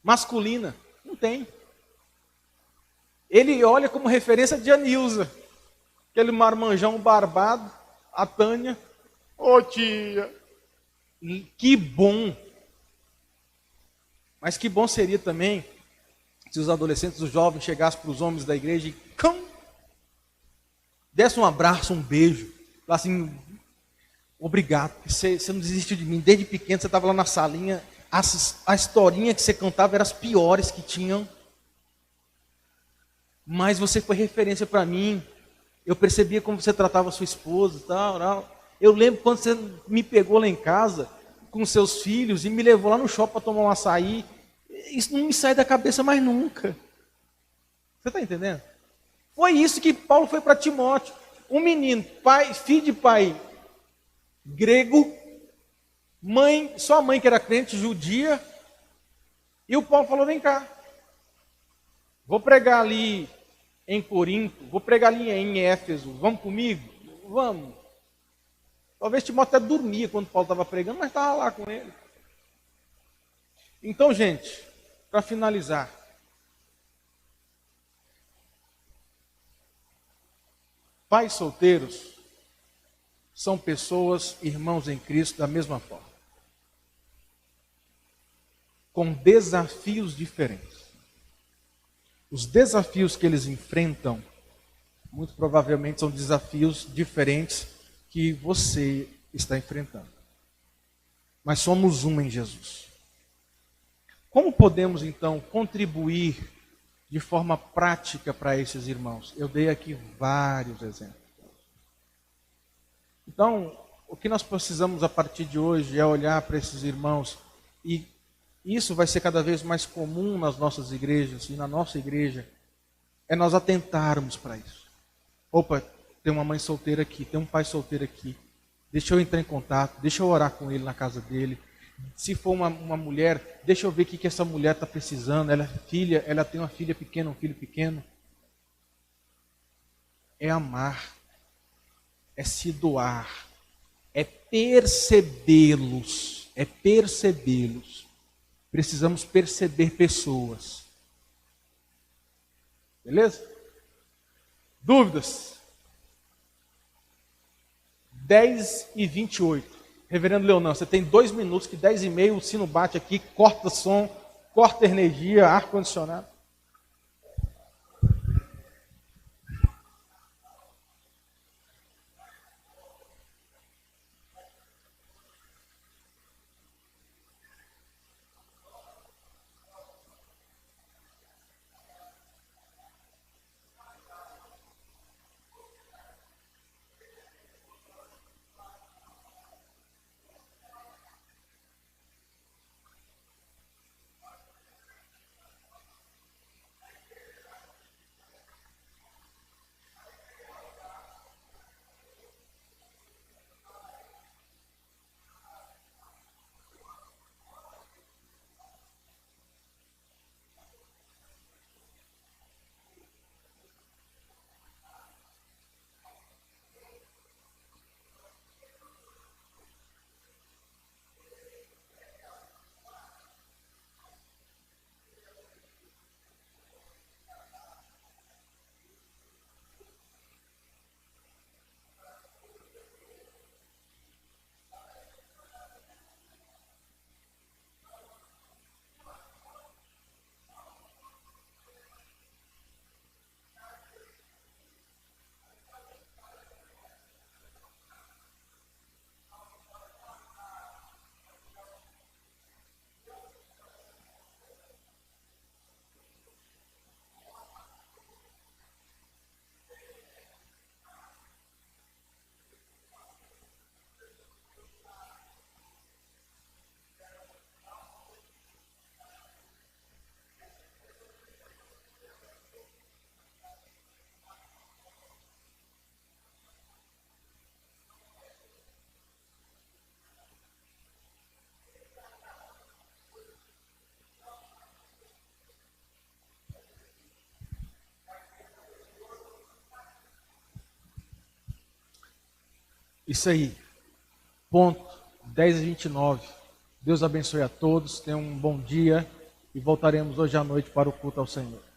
masculina, não tem. Ele olha como referência de Anilza, aquele marmanjão barbado, a Tânia. Ô tia, que bom. Mas que bom seria também se os adolescentes, os jovens chegassem para os homens da igreja e desse um abraço, um beijo, assim: obrigado, você não desistiu de mim, desde pequeno você estava lá na salinha, a historinha que você cantava eram as piores que tinham, mas você foi referência para mim, eu percebia como você tratava a sua esposa, tal. Eu lembro quando você me pegou lá em casa, com seus filhos, e me levou lá no shopping para tomar um açaí. Isso não me sai da cabeça mais nunca. Você está entendendo? Foi isso que Paulo foi para Timóteo. Um menino, filho de pai grego, sua mãe que era crente judia, e o Paulo falou: vem cá, vou pregar ali em Corinto, vou pregar ali em Éfeso, vamos comigo? Vamos. Talvez Timóteo até dormia quando Paulo estava pregando, mas estava lá com ele. Então, gente, para finalizar, pais solteiros são pessoas, irmãos em Cristo, da mesma forma, com desafios diferentes. Os desafios que eles enfrentam, muito provavelmente são desafios diferentes que você está enfrentando. Mas somos um em Jesus. Como podemos, então, contribuir de forma prática para esses irmãos? Eu dei aqui vários exemplos. Então, o que nós precisamos a partir de hoje é olhar para esses irmãos, e isso vai ser cada vez mais comum nas nossas igrejas e na nossa igreja, é nós atentarmos para isso. Opa, tem uma mãe solteira aqui, tem um pai solteiro aqui, deixa eu entrar em contato, deixa eu orar com ele na casa dele, Se for uma mulher, deixa eu ver o que essa mulher está precisando. Ela é filha, ela tem uma filha pequena, um filho pequeno. É amar, é se doar, é percebê-los, é percebê-los. Precisamos perceber pessoas. Beleza? Dúvidas? 10h28. Reverendo Leonão, você tem 2 minutos, que 10h30 o sino bate aqui, corta som, corta energia, ar-condicionado. Isso aí. Ponto. 10h29. Deus abençoe a todos. Tenham um bom dia. E voltaremos hoje à noite para o culto ao Senhor.